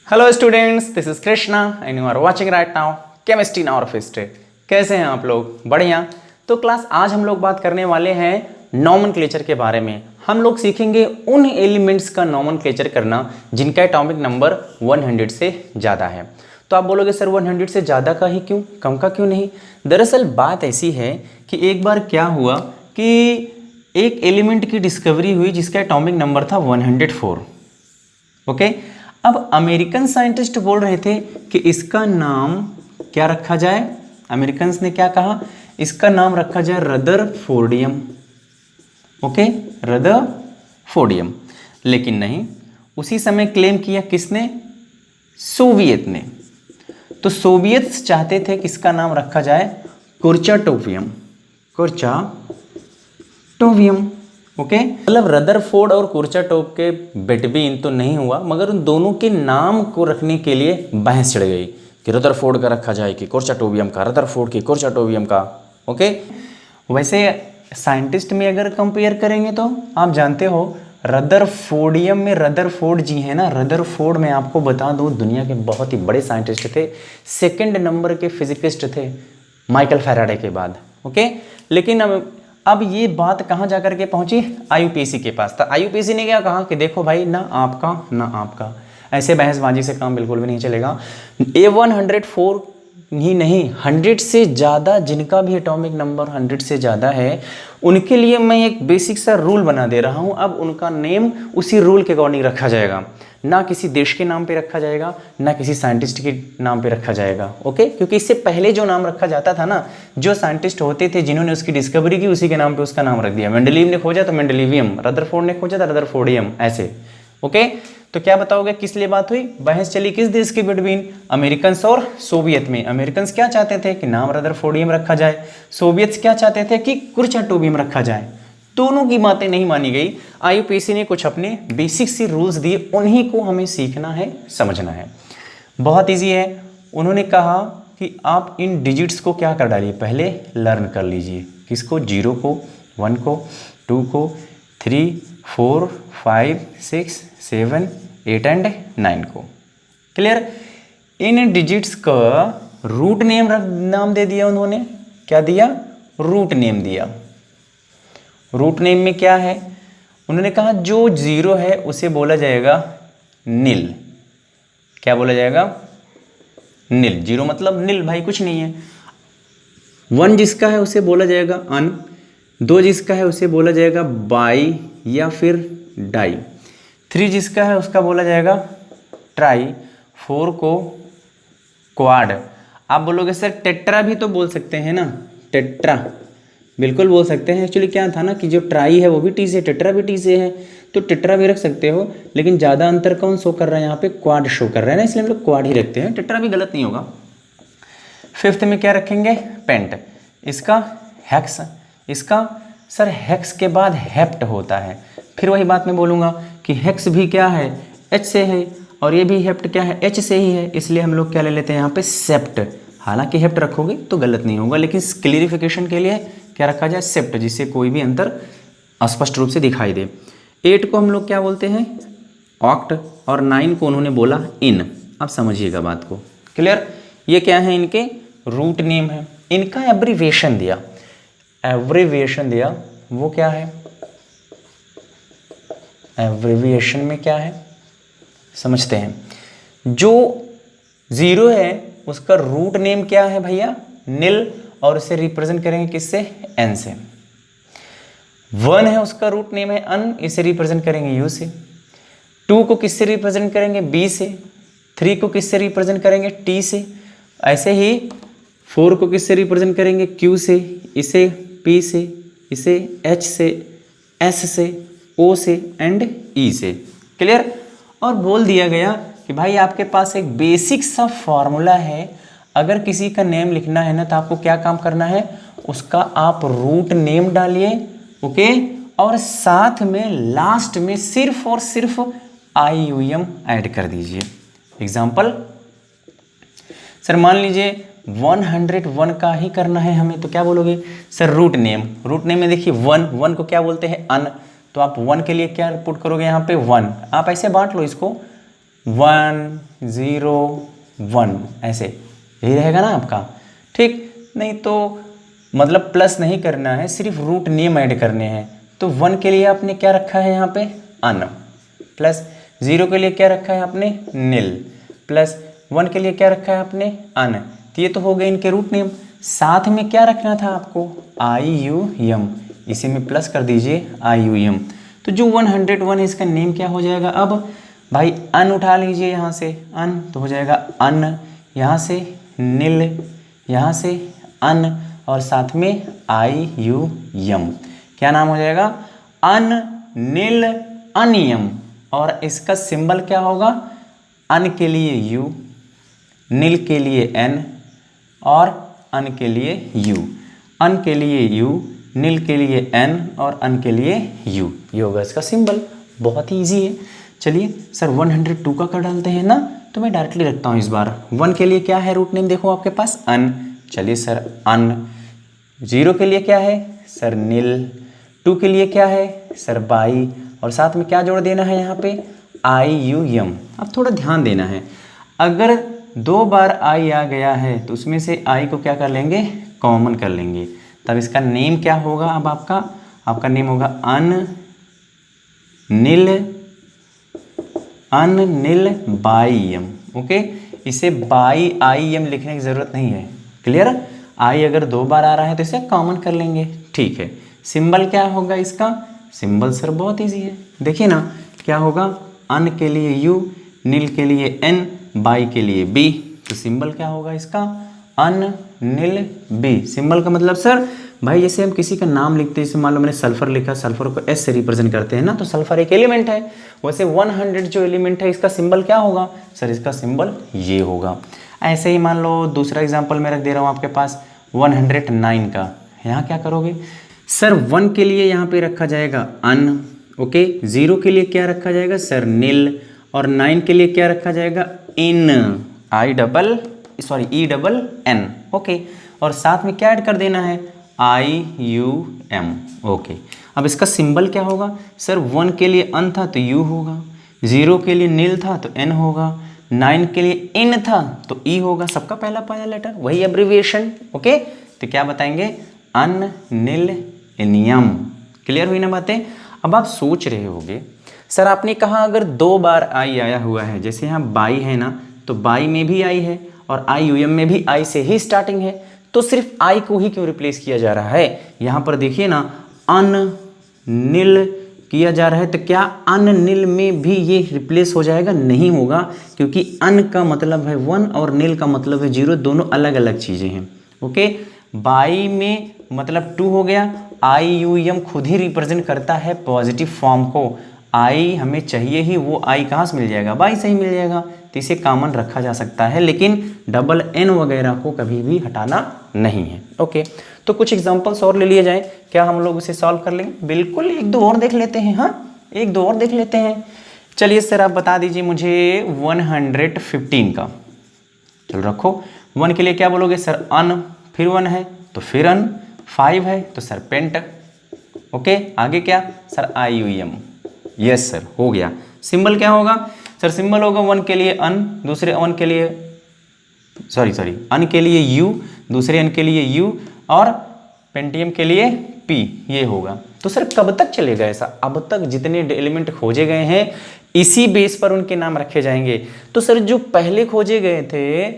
Hello students, this is Krishna and you are watching right now chemistry in our fest. कैसे हैं आप लोग? बढ़िया। तो क्लास आज हम लोग बात करने वाले हैं नॉमेनक्लेचर के बारे में। हम लोग सीखेंगे उन एलिमेंट्स का नॉमेनक्लेचर करना जिनका एटॉमिक नंबर 100 से ज़्यादा है। तो आप बोलोगे सर 100 से ज़्यादा का ही क्यों, कम का क्यों नहीं? दरअसल बात ऐसी है कि एक बार क्या हुआ कि एक एलिमेंट की डिस्कवरी हुई जिसका एटॉमिक नंबर था 104। ओके, अब अमेरिकन साइंटिस्ट बोल रहे थे कि इसका नाम क्या रखा जाए। अमेरिकन्स ने क्या कहा, इसका नाम रखा जाए रदरफोर्डियम। Okay, rutherfordium. लेकिन नहीं, उसी समय क्लेम किया किसने? सोवियत ने। तो सोवियत चाहते थे कि इसका नाम रखा जाए कुर्चाटोवियम। कुर्चाटोवियम। ओके, मतलब रदरफोर्ड और कुर्चाटोव के बिटवीन तो नहीं हुआ, मगर उन दोनों के नाम को रखने के लिए बहस छिड़ गई कि रदरफोर्ड का रखा जाए कि कुर्चाटोवियम का, रदरफोर्ड की कुर्चाटोवियम का। ओके, वैसे साइंटिस्ट में अगर कंपेयर करेंगे तो आप जानते हो रदरफोर्डियम में रदरफोर्ड जी है ना। रदरफोर्ड में आपको बता दूं दुनिया के बहुत ही बड़े साइंटिस्ट थे, सेकंड नंबर के फिजिकिस्ट थे माइकल फैराडे के बाद। ओके, लेकिन अब ये बात कहाँ जाकर के पहुंची? आईयूपीएसी के पास। था आईयूपीएसी ने क्या कहा कि देखो भाई, ना आपका ना आपका, ऐसे बहसबाजी से काम बिल्कुल भी नहीं चलेगा। A104 ही नहीं, 100 से ज़्यादा जिनका भी एटॉमिक नंबर 100 से ज़्यादा है उनके लिए मैं एक बेसिक सा रूल बना दे रहा हूँ। अब उनका नेम उसी रूल के अकॉर्डिंग रखा जाएगा, ना किसी देश के नाम पे रखा जाएगा, ना किसी साइंटिस्ट के नाम पे रखा जाएगा। ओके, क्योंकि इससे पहले जो नाम रखा जाता था ना, जो साइंटिस्ट होते थे जिन्होंने उसकी डिस्कवरी की, उसी के नाम पे उसका नाम रख दिया। मेंडलीव ने खोजा तो मेंडलीवियम, रदरफोर्ड ने खोजा तो रदरफोर्डियम, ऐसे। ओके, तो क्या बताओगे किस लिए बात हुई? बहस चली किस देश के बिटवीन? अमेरिकन्स और सोवियत में। अमेरिकन्स क्या चाहते थे कि नाम रदरफोर्डियम रखा जाए, सोवियत्स क्या चाहते थे कि कुर्चाटोवियम रखा जाए। दोनों की बातें नहीं मानी गई। आईयूपीएसी ने कुछ अपने बेसिक से रूल्स दिए, उन्हीं को हमें सीखना है, समझना है। बहुत इजी है। उन्होंने कहा कि आप इन डिजिट्स को क्या कर डालिए, पहले लर्न कर लीजिए। किसको? 0 को, 1 को, 2 को, 3, 4, 5, 6, 7, 8 एंड 9 को। क्लियर? इन डिजिट्स का रूट नेम नाम दे दिया उन्होंने। क्या दिया? रूट नेम दिया। रूट नेम में क्या है? उन्होंने कहा जो 0 है उसे बोला जाएगा नील। क्या बोला जाएगा? नील। 0 मतलब नील, भाई कुछ नहीं है। 1 जिसका है उसे बोला जाएगा अन। 2 जिसका है उसे बोला जाएगा बाई या फिर डाई। 3 जिसका है उसका बोला जाएगा ट्राई। 4 को क्वाड। आप बोलोगे सर टेट्रा भी तो बोल सकते हैं ना। टेट्रा बिल्कुल बोल सकते हैं। एक्चुअली क्या था ना कि जो ट्राई है वो भी टी से, टेट्रा भी टी से है, तो टेट्रा भी रख सकते हो। लेकिन ज़्यादा अंतर कौन शो कर रहा है यहाँ पे? क्वाड शो कर रहा है ना, इसलिए हम लोग क्वाड ही रखते हैं। टेट्रा भी गलत नहीं होगा। 5th में क्या रखेंगे? पेंट। इसका हेक्स। इसका सर हेक्स के बाद हेप्ट होता है। फिर वही बात मैं बोलूँगा कि हेक्स भी क्या है? H से है, और ये भी हेप्ट क्या है? H से ही है, इसलिए हम लोग क्या ले लेते हैं यहाँ पे? सेप्ट। हालांकि हेप्ट रखोगे तो गलत नहीं होगा, लेकिन क्लियरिफिकेशन के लिए क्या रखा जाए? सेप्ट, जिससे कोई भी अंतर स्पष्ट रूप से दिखाई दे। 8 को हम लोग क्या बोलते हैं? ऑक्ट। और 9 को उन्होंने बोला इन। अब समझिएगा बात को। क्लियर? ये क्या है? इनके रूट नेम है। इनका एब्रीविएशन दिया। एब्रीविएशन दिया, वो क्या है? एब्रीविएशन में क्या है समझते हैं। जो 0 है उसका रूट नेम क्या है भैया? नील। और उसे रिप्रेजेंट करेंगे किससे? एन से। 1 है उसका रूट नेम है अन, इसे रिप्रेजेंट करेंगे यू से। 2 को किससे रिप्रेजेंट करेंगे? बी से। 3 को किससे रिप्रेजेंट करेंगे? टी से। ऐसे ही 4 को किससे रिप्रेजेंट करेंगे? क्यू से। इसे पी से, इसे एच से, एस से, ओ से एंड ई से। क्लियर? और बोल दिया गया कि भाई आपके पास एक बेसिक सा फॉर्मूला है, अगर किसी का नेम लिखना है ना तो आपको क्या काम करना है? उसका आप रूट नेम डालिए। ओके, और साथ में लास्ट में सिर्फ और सिर्फ IUM ऐड कर दीजिए। एग्जाम्पल, सर मान लीजिए 101 का ही करना है हमें, तो क्या बोलोगे? Sir root name. Root name में देखिए 1 को क्या बोलते हैं? अन। तो आप 1 के लिए क्या पुट करोगे यहाँ पे? 1। आप ऐसे बांट लो इसको, 1 0 1 ऐसे, यही रहेगा ना आपका। ठीक, नहीं तो मतलब प्लस नहीं करना है, सिर्फ रूट नेम ऐड करने हैं। तो 1 के लिए आपने क्या रखा है यहाँ पे अन, प्लस 0 के लिए क्या रखा है आपने नील, प्लस 1 के लिए क्या रखा है आपने अन। तो ये तो हो गए इनके रूट नेम। साथ में क्या रखना था आपको IUM, इसी में प्लस कर दीजिए IUM। तो जो 101 है इसका नेम क्या हो जाएगा अब भाई, अन उठा लीजिए यहाँ से अन, तो हो जाएगा अन, यहाँ से नील, यहाँ से अन, और साथ में IUM, क्या नाम हो जाएगा अन नील अनियम। और इसका सिंबल क्या होगा, अन के लिए U, नील के लिए N और अन के लिए U, अन के लिए U, नील के लिए N और अन के लिए U, ये होगा इसका सिंबल। बहुत ही ईजी है। चलिए सर 102 का कर डालते हैं ना, तो मैं डायरेक्टली रखता हूँ इस बार। 1 के लिए क्या है रूट नेम, देखो आपके पास अन, चलिए सर अन। 0 के लिए क्या है सर नील, 2 के लिए क्या है सर बाई, और साथ में क्या जोड़ देना है यहाँ पे IUM। अब थोड़ा ध्यान देना है, अगर 2 बार I आ गया है तो उसमें से I को क्या कर लेंगे कॉमन कर लेंगे, तब इसका नेम क्या होगा, अब आपका नेम होगा अन नील बाई एम। ओके, इसे बाई IM लिखने की ज़रूरत नहीं है, क्लियर। I अगर 2 बार आ रहा है तो इसे कॉमन कर लेंगे, ठीक है। सिंबल क्या होगा इसका, सिंबल सर बहुत इजी है, देखिए ना क्या होगा, अन के लिए U, नील के लिए N, बाई के लिए B। तो सिंबल क्या होगा इसका अन नील B। सिंबल का मतलब सर भाई जैसे हम किसी का नाम लिखते हैं, जैसे मान लो मैंने सल्फर लिखा, सल्फर को S से रिप्रेजेंट करते हैं ना, तो सल्फर एक एलिमेंट है। वैसे 100 जो एलिमेंट है इसका सिंबल क्या होगा सर, इसका सिंबल ये होगा। ऐसे ही मान लो दूसरा एग्जांपल मैं रख दे रहा हूँ आपके पास 109 का। यहाँ क्या करोगे सर, 1 के लिए यहाँ पे रखा जाएगा अन, ओके। 0 के लिए क्या रखा जाएगा सर नील, और 9 के लिए क्या रखा जाएगा इन, ENN, ओके। और साथ में क्या ऐड कर देना है IUM, ओके। अब इसका सिंबल क्या होगा सर, 1 के लिए अन था तो U होगा, 0 के लिए नील था तो N होगा, 9 के लिए इन था तो E होगा, सबका पहला लेटर वही एब्रिविएशन, ओके। तो क्या बताएंगे अन नील एनियम। क्लियर हुई ना बातें। अब आप सोच रहे होगे सर आपने कहा अगर 2 बार I आया हुआ है, जैसे यहाँ बाई है ना, तो बाई में भी I है और IUM में भी I से ही स्टार्टिंग है, तो सिर्फ I को ही क्यों रिप्लेस किया जा रहा है। यहाँ पर देखिए ना अन नील किया जा रहा है, तो क्या अन नील में भी ये रिप्लेस हो जाएगा, नहीं होगा, क्योंकि अन का मतलब है 1 और नील का मतलब है 0, दोनों अलग अलग चीज़ें हैं, ओके। बाई में मतलब 2 हो गया, IUM खुद ही रिप्रेजेंट करता है पॉजिटिव फॉर्म को, I हमें चाहिए ही, वो I कहाँ से मिल जाएगा, बाई से ही मिल जाएगा, तो इसे कॉमन रखा जा सकता है, लेकिन डबल N वगैरह को कभी भी हटाना नहीं है, ओके। तो कुछ एग्जांपल्स और ले लिए जाएं, क्या हम लोग उसे सॉल्व कर लेंगे, बिल्कुल। 1-2 और देख लेते हैं, हाँ 1-2 और देख लेते हैं। चलिए सर आप बता दीजिए मुझे 115 का, चलो रखो। 1 के लिए क्या बोलोगे सर अन, फिर 1 है तो फिर अन, 5 है तो सर पेंट, ओके। आगे क्या सर IUM, यस सर हो गया। सिंबल क्या होगा सर, सिंबल होगा 1 के लिए अन, दूसरे 1 के लिए अन के लिए U, दूसरे अन के लिए U, और पेंटियम के लिए P, ये होगा। तो सर कब तक चलेगा ऐसा, अब तक जितने एलिमेंट खोजे गए हैं इसी बेस पर उनके नाम रखे जाएंगे। तो सर जो पहले खोजे गए थे,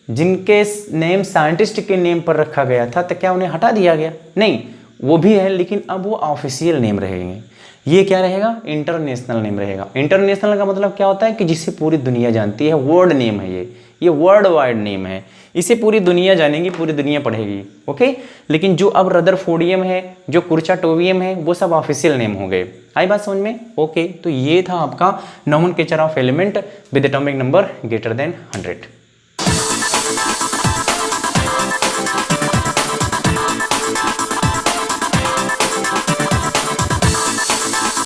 जिनके नेम साइंटिस्ट के नेम पर रखा गया था, तो क्या उन्हें हटा दिया गया, नहीं, वो भी है, लेकिन अब वो ऑफिशियल नेम रहेंगे। ये क्या रहेगा इंटरनेशनल नेम रहेगा। इंटरनेशनल का मतलब क्या होता है कि जिसे पूरी दुनिया जानती है, वर्ल्ड नेम है ये वर्ल्ड वाइड नेम है, इसे पूरी दुनिया जानेगी, पूरी दुनिया पढ़ेगी, ओके। लेकिन जो अब रदरफोर्डियम है, जो कुर्चाटोवियम है, वो सब ऑफिशियल नेम हो गए। आई बात समझ में, ओके। तो ये था आपका nomenclature of element with atomic number greater than 100।